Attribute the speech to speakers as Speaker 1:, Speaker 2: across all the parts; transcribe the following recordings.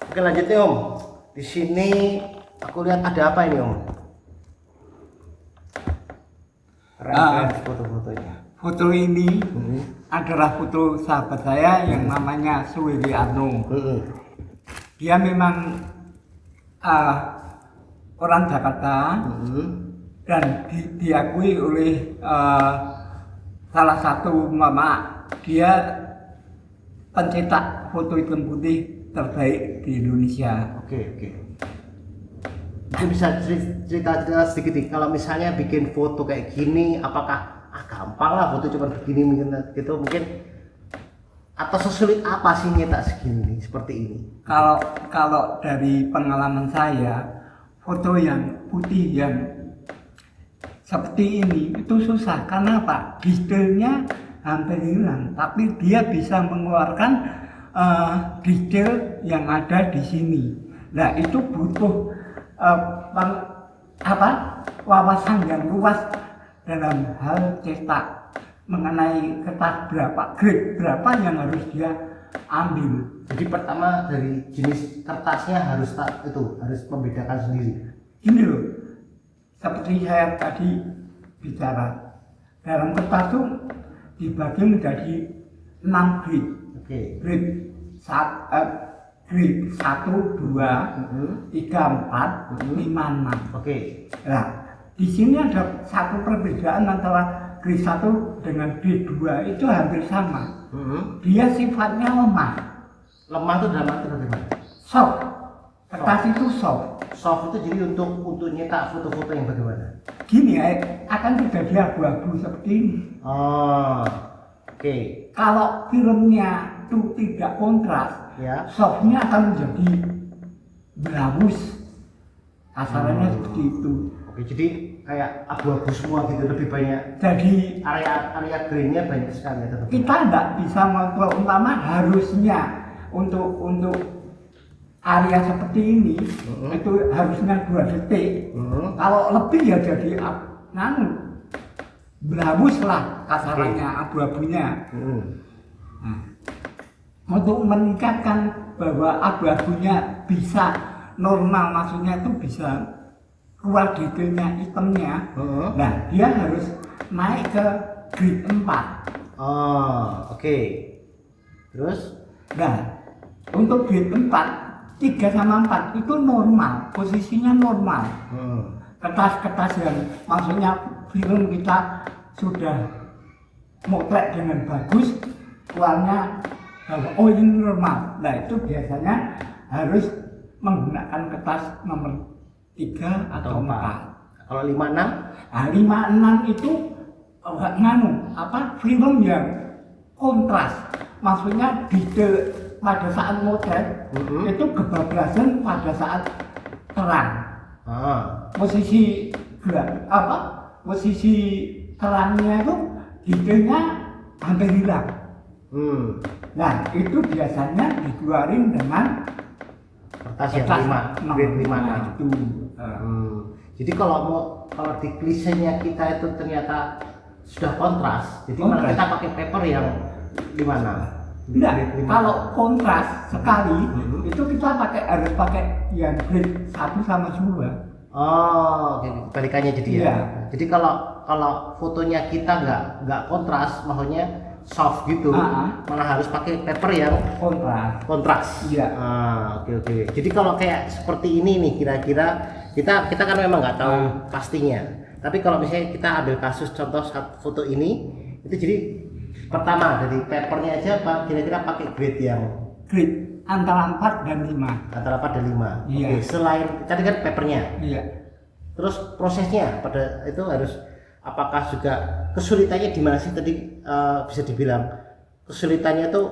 Speaker 1: Oke lanjut nih Om. Di sini aku lihat ada apa ini Om? Keren foto-fotonya.
Speaker 2: Foto ini adalah foto sahabat saya yang namanya Suwiri Arno. Dia memang orang Jakarta dan diakui oleh salah satu mama, dia pencetak foto hitam putih terbaik di Indonesia.
Speaker 1: Oke. Mungkin bisa cerita sedikit nih, kalau misalnya bikin foto kayak gini, apakah gampang lah foto cuma begini gitu mungkin, atau sesulit apa sih nyetak segini seperti ini?
Speaker 2: Kalau dari pengalaman saya, foto yang putih yang seperti ini itu susah. Karena apa? Detailnya hampir hilang, tapi dia bisa mengeluarkan detail yang ada di sini. Nah itu butuh wawasan yang luas dalam hal cetak, mengenai kertas berapa, grade berapa yang harus dia ambil.
Speaker 1: Jadi pertama dari jenis kertasnya harus membedakan sendiri.
Speaker 2: Gini loh, seperti saya tadi bicara, dalam kertas itu dibagi menjadi 6 grade.
Speaker 1: Oke.
Speaker 2: Grade 1, 2, 3, 4, 5, 6.
Speaker 1: Oke.
Speaker 2: Nah, di sini ada satu perbedaan antara grade 1 dengan grade 2 itu hampir sama. Dia sifatnya lemah.
Speaker 1: Lemah itu dalam arti bagaimana?
Speaker 2: Soft. Kertas itu soft.
Speaker 1: Soft itu jadi untuk nyetak foto-foto yang bagaimana?
Speaker 2: Gini ya, akan terjadi abu-abu seperti ini.
Speaker 1: Oh, oke.
Speaker 2: Kalau filmnya itu tidak kontras,
Speaker 1: Ya.
Speaker 2: softnya akan menjadi berabus. Asalnya seperti itu.
Speaker 1: Oke, jadi kayak abu-abu semua gitu, lebih banyak.
Speaker 2: Jadi
Speaker 1: Area greennya banyak sekali ya tetap.
Speaker 2: kita tidak bisa umpama harusnya untuk area seperti ini itu harusnya 2 detik. Kalau lebih ya jadi berabus lah kasarannya, abu-abunya. Nah, untuk meningkatkan bahwa abu-abunya bisa normal, maksudnya itu bisa keluar detailnya, hitamnya. Nah, dia harus naik ke grade 4.
Speaker 1: Oh, oke. Terus?
Speaker 2: Nah, untuk grade 4, 3 sama 4 itu normal, posisinya normal. Kertas-kertas yang maksudnya film kita sudah motret dengan bagus, keluarnya bahwa oh ini normal. Nah itu biasanya harus menggunakan kertas nomor 3 atau 4.
Speaker 1: Kalau 56?
Speaker 2: Nah 56 itu film yang kontras, maksudnya detail pada saat motret itu kebablasan pada saat terang. Posisi terangnya itu detailnya hampir hilang. Nah itu biasanya dikeluarin dengan
Speaker 1: kertas yang 5, grade 5
Speaker 2: itu.
Speaker 1: Jadi kalau di klisenya kita itu ternyata sudah kontras, jadi malah kita pakai paper yang 56.
Speaker 2: Enggak, kalau kontras sekali itu kita harus pakai yang grade 1 sama 2.
Speaker 1: Oh, kebalikannya jadi ya.
Speaker 2: Iya.
Speaker 1: Jadi kalau fotonya kita nggak kontras, maksudnya soft gitu, malah harus pakai paper yang kontras.
Speaker 2: Iya.
Speaker 1: Oke. Jadi kalau kayak seperti ini nih, kira-kira kita kan memang nggak tahu pastinya. Tapi kalau misalnya kita ambil kasus contoh foto ini, itu jadi pertama dari papernya aja, kira-kira pakai grade yang
Speaker 2: grade antara 4 dan 5.
Speaker 1: Antara 4 dan 5.
Speaker 2: Iya.
Speaker 1: Oke, selain tadi kan papernya.
Speaker 2: Iya.
Speaker 1: Terus prosesnya pada itu harus, apakah juga kesulitannya di mana sih tadi, bisa dibilang kesulitannya itu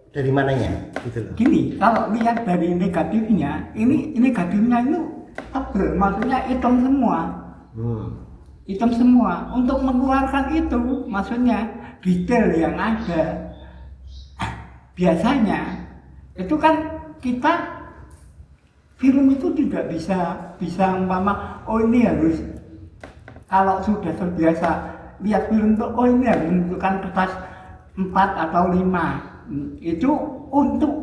Speaker 1: dari mananya gitu loh.
Speaker 2: Gini, kalau lihat dari negatifnya, ini negatifnya itu tebal, maksudnya hitam semua. Hitam semua. Untuk mengeluarkan itu, maksudnya detail yang ada. Biasanya itu kan kita film itu tidak bisa umpama oh ini harus, kalau sudah terbiasa lihat film itu oh ini harus menentukan kertas 4 atau 5 itu untuk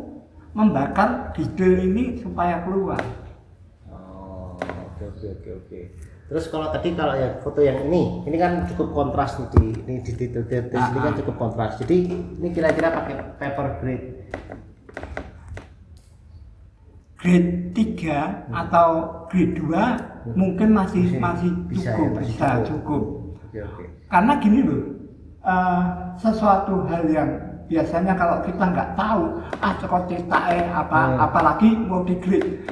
Speaker 2: membakar detail ini supaya keluar.
Speaker 1: Oh, oke. Terus kalau yang foto yang ini kan cukup kontras nih ini di detail ini kan cukup kontras. Jadi ini kira-kira pakai paper grade
Speaker 2: grade 3 atau grade 2 mungkin masih cukup.
Speaker 1: Oke.
Speaker 2: Karena gini loh, sesuatu hal yang biasanya kalau kita nggak tahu, kok cetaknya apalagi mau di grade,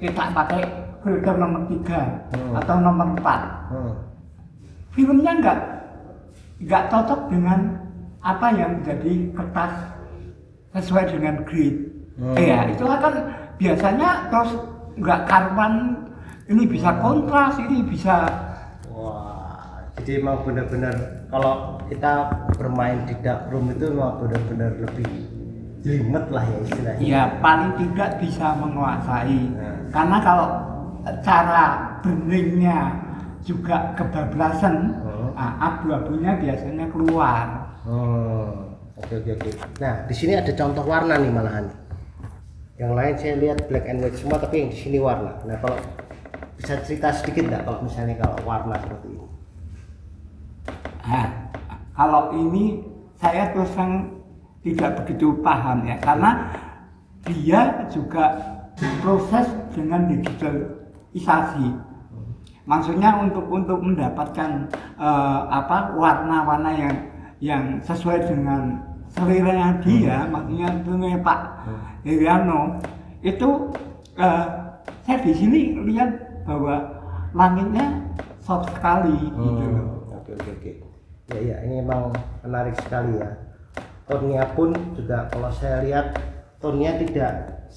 Speaker 2: kita pakai filter nomor 3 atau nomor 4. Filmnya nggak cocok dengan apa yang menjadi kertas sesuai dengan grade. Ya, itu kan biasanya terus nggak karuan, ini bisa kontras, ini bisa.
Speaker 1: Wah, jadi emang benar-benar kalau kita bermain di darkroom itu memang benar-benar lebih jelimet lah ya istilahnya.
Speaker 2: Ya paling tidak bisa menguasai. Karena kalau cara burningnya juga kebablasan, abu-abunya biasanya keluar.
Speaker 1: Oke. Nah, di sini ada contoh warna nih malahan. Yang lain saya lihat black and white semua, tapi yang di sini warna. Nah, kalau bisa cerita sedikit nggak kalau misalnya kalau warna seperti ini?
Speaker 2: Kalau ini saya terus terang tidak begitu paham ya, karena dia juga proses dengan digitalisasi. Maksudnya untuk mendapatkan warna-warna yang sesuai dengan selera dia, maksudnya punya Pak Heriano itu saya di sini lihat bahwa langitnya soft sekali gitu loh.
Speaker 1: Oke. Ya, ini memang menarik sekali ya. Tonnya pun juga kalau saya lihat tonnya tidak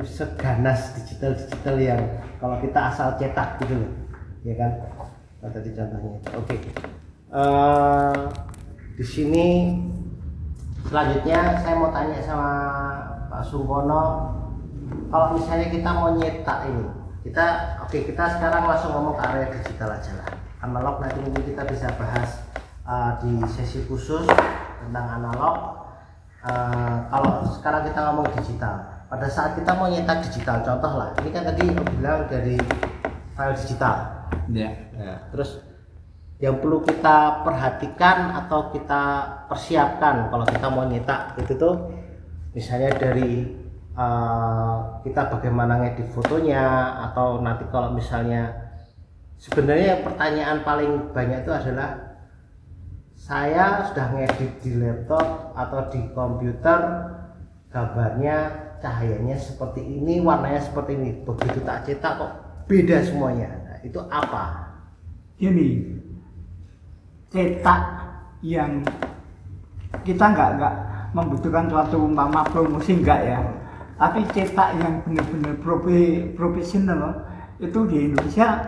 Speaker 1: seganas digital yang kalau kita asal cetak gitu loh, ya kan? Nah, tadi contohnya. Oke. Di sini selanjutnya saya mau tanya sama Pak Sungkono, kalau misalnya kita mau nyetak ini, kita sekarang langsung ngomong ke area digital aja lah. Analog nanti mungkin kita bisa bahas di sesi khusus tentang analog. Kalau sekarang kita ngomong digital, pada saat kita mau nyetak digital, contoh lah, ini kan tadi bilang dari file digital.
Speaker 2: Ya.
Speaker 1: Nah, terus yang perlu kita perhatikan atau kita persiapkan kalau kita mau nyetak itu tuh, misalnya dari kita bagaimana ngedit fotonya, atau nanti kalau misalnya sebenarnya pertanyaan paling banyak itu adalah saya sudah ngedit di laptop atau di komputer, gambarnya cahayanya seperti ini, warnanya seperti ini, begitu tak cetak kok beda semuanya. Nah, itu apa?
Speaker 2: Gini, cetak yang kita nggak membutuhkan suatu promosi enggak ya, tapi cetak yang benar-benar profesional itu di Indonesia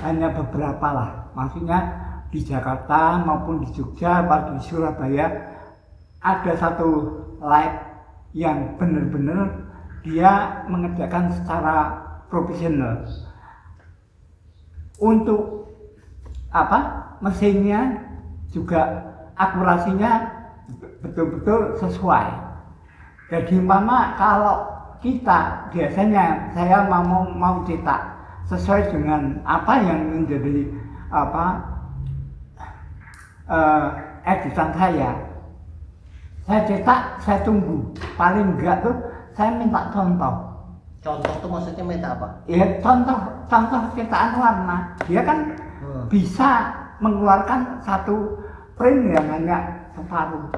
Speaker 2: hanya beberapa lah, maksudnya di Jakarta maupun di Jogja atau di Surabaya ada satu lab yang benar-benar dia mengerjakan secara profesional. Untuk mesinnya juga akurasinya betul-betul sesuai. Jadi kalau kita biasanya saya mau cetak sesuai dengan apa yang menjadi editan saya cetak, saya tunggu, paling enggak tuh saya minta contoh
Speaker 1: tuh maksudnya minta apa?
Speaker 2: Ya contoh cetakan warna, dia kan bisa mengeluarkan satu print yang hanya separuh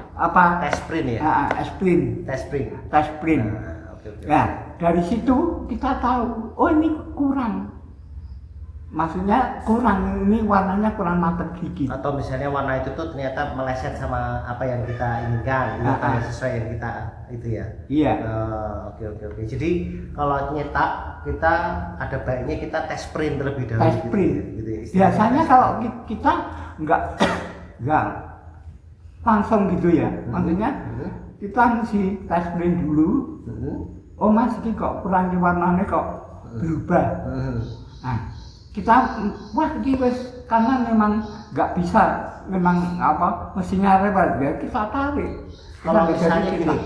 Speaker 1: test print ya? Test print. Okay.
Speaker 2: Ya dari situ kita tahu, oh ini kurang, maksudnya ini warnanya kurang mantap gigi,
Speaker 1: atau misalnya warna itu tuh ternyata meleset sama apa yang kita inginkan, ini sesuai yang kita itu ya.
Speaker 2: Iya.
Speaker 1: Oke. Jadi kalau nyetak kita ada baiknya kita test print terlebih dahulu.
Speaker 2: Test print.
Speaker 1: Gitu ya,
Speaker 2: biasanya kalau kita nggak langsung gitu ya, maksudnya kita mesti test print dulu. Oh mas, ini kok kurang warnanya kok berubah. Nah, kita ini wes karena memang nggak bisa, memang mesinnya repot ya, kita tarik.
Speaker 1: Kalau misalnya gini,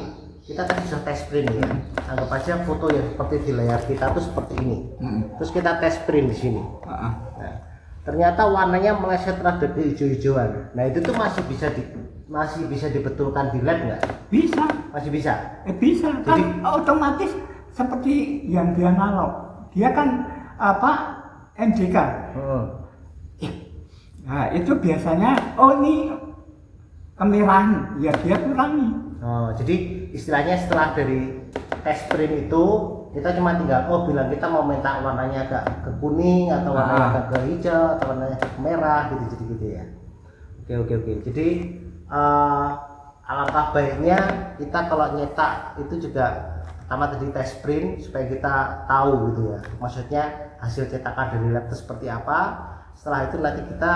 Speaker 1: kita tadi sudah tes print ya. Anggap aja foto yang seperti di layar kita tuh seperti ini. Terus kita tes print di sini. Nah, ternyata warnanya meleset rada ke hijau-hijauan. Nah itu tuh masih bisa dibetulkan di lab nggak?
Speaker 2: Bisa.
Speaker 1: Masih bisa.
Speaker 2: Bisa.
Speaker 1: Jadi,
Speaker 2: kan otomatis seperti yang di analog. Dia kan MJK. Nah itu biasanya ini kemerahan, ya dia kurangi.
Speaker 1: Jadi istilahnya setelah dari tes print itu kita cuma tinggal bilang kita mau minta warnanya agak ke kuning atau warnanya agak ke hijau atau warnanya ke merah gitu ya. Oke. Jadi alangkah baiknya kita kalau nyetak itu juga pertama tadi tes print supaya kita tahu gitu ya. Maksudnya hasil cetakan dari lab itu seperti apa. Setelah itu nanti kita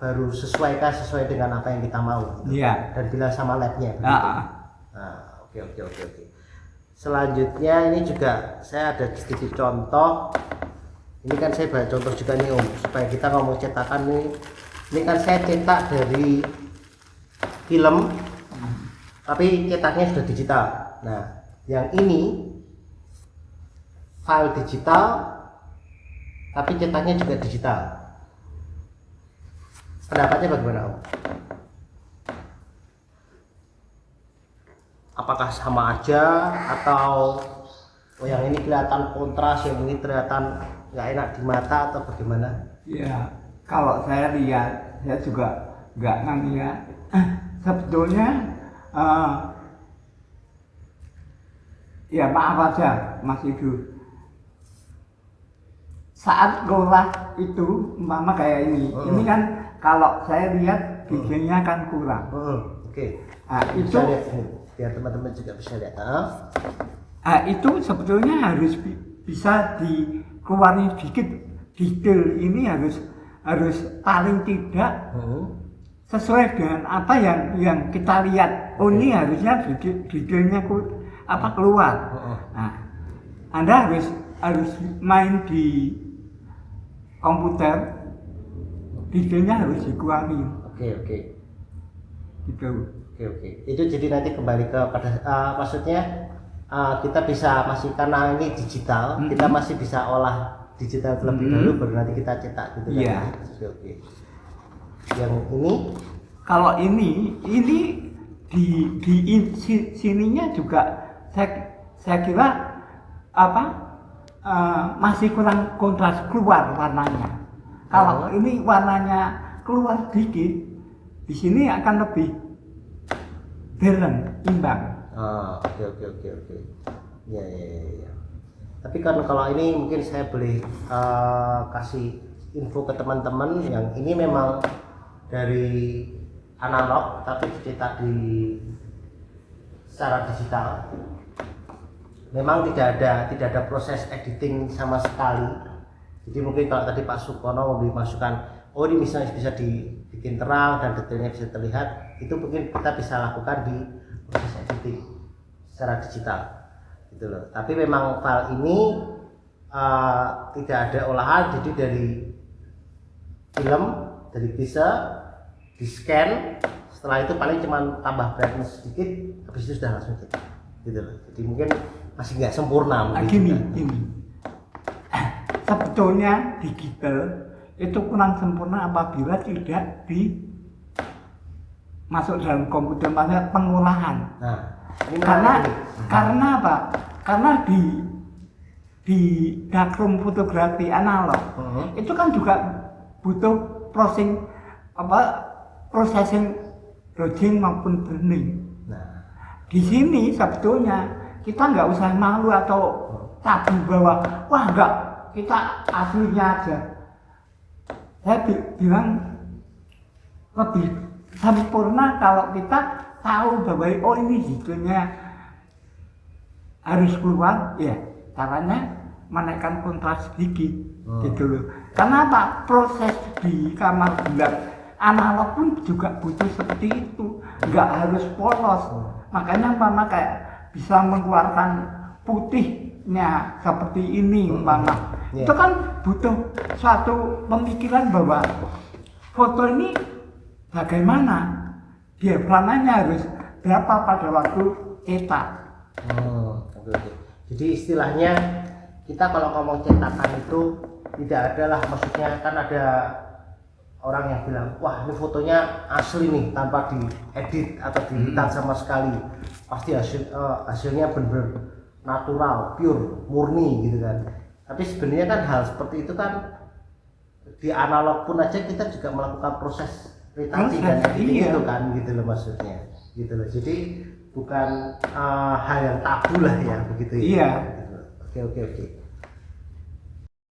Speaker 1: baru sesuai dengan apa yang kita mau. Gitu.
Speaker 2: Iya.
Speaker 1: Dan bilang sama labnya. Oke. Selanjutnya ini juga saya ada sedikit contoh. Ini kan saya banyak contoh juga nih Om, supaya kita ngomong cetakan nih. Ini kan saya cetak dari film, tapi cetaknya sudah digital. Nah, yang ini file digital, tapi cetaknya juga digital. Pendapatnya bagaimana Om? Apakah sama aja atau yang ini kelihatan kontras, yang ini kelihatan nggak enak di mata atau bagaimana?
Speaker 2: Ya, kalau saya lihat, saya juga nggak ngeliat. Sebetulnya, ya maaf aja Mas Ibu. Saat ngolah itu, umpama kayak ini kan kalau saya lihat giginya kan kurang.
Speaker 1: Oke.
Speaker 2: Nah, itu
Speaker 1: lihat ini, biar teman-teman juga bisa lihat.
Speaker 2: Itu sebetulnya harus bisa dikeluarin dikit. Detail ini harus paling tidak sesuai dengan apa yang kita lihat. Ini harusnya detailnya keluar. Nah, Anda harus main di komputer, detailnya harus dikurangi.
Speaker 1: Oke.
Speaker 2: Gitu.
Speaker 1: Oke. Itu jadi nanti kembali ke pada maksudnya kita bisa masih karena ini digital, kita masih bisa olah digital terlebih dahulu baru nanti kita cetak gitu kan.
Speaker 2: Iya.
Speaker 1: Oke. Yang ini
Speaker 2: kalau ini di sininya juga saya kira masih kurang kontras keluar warnanya. Kalau ini warnanya keluar dikit, di sini akan lebih balance, imbang.
Speaker 1: Oke. Ya. Tapi kan kalau ini mungkin saya boleh kasih info ke teman-teman yang ini memang dari analog tapi dicetak secara digital. Memang tidak ada proses editing sama sekali. Jadi mungkin kalau tadi Pak Sukono dimasukkan, ini misalnya bisa dibikin terang dan detailnya bisa terlihat, itu mungkin kita bisa lakukan di proses editing secara digital, gitu loh. Tapi memang file ini tidak ada olahan, jadi dari film, dari teaser, di scan, setelah itu paling cuma tambah brightness sedikit, habis itu sudah langsung cetak, gitu loh. Jadi mungkin masih nggak sempurna mungkin.
Speaker 2: Gini. Sebetulnya digital itu kurang sempurna apabila tidak masuk dalam komputer, maksudnya pengolahan.
Speaker 1: Nah,
Speaker 2: karena apa? Karena di darkroom fotografi analog itu kan juga butuh processing dodging maupun burning.
Speaker 1: Nah,
Speaker 2: di sini sebetulnya kita nggak usah malu atau tabu bahwa enggak, kita aslinya aja. Saya bilang lebih sempurna kalau kita tahu bahwa ini judulnya harus keluar, ya caranya menaikkan kontras sedikit, gitu loh. Karena apa? Proses di kamar gelap analog pun juga butuh seperti itu, nggak harus polos. Makanya kayak bisa mengeluarkan putihnya seperti ini itu kan butuh suatu pemikiran bahwa foto ini bagaimana diaframanya harus berapa pada waktu cetak.
Speaker 1: Oke, oke. Jadi istilahnya kita kalau ngomong cetakan itu tidak ada lah, maksudnya kan ada orang yang bilang wah ini fotonya asli nih tanpa diedit atau dihitan sama sekali, pasti hasilnya benar-benar natural, pure, murni gitu kan. Tapi sebenarnya kan hal seperti itu kan di analog pun aja kita juga melakukan proses retouching dan editing itu kan, gitu loh maksudnya, gitu loh. Jadi bukan hal yang tabu lah ya begitu ya.
Speaker 2: Iya.
Speaker 1: Oke, oke, oke.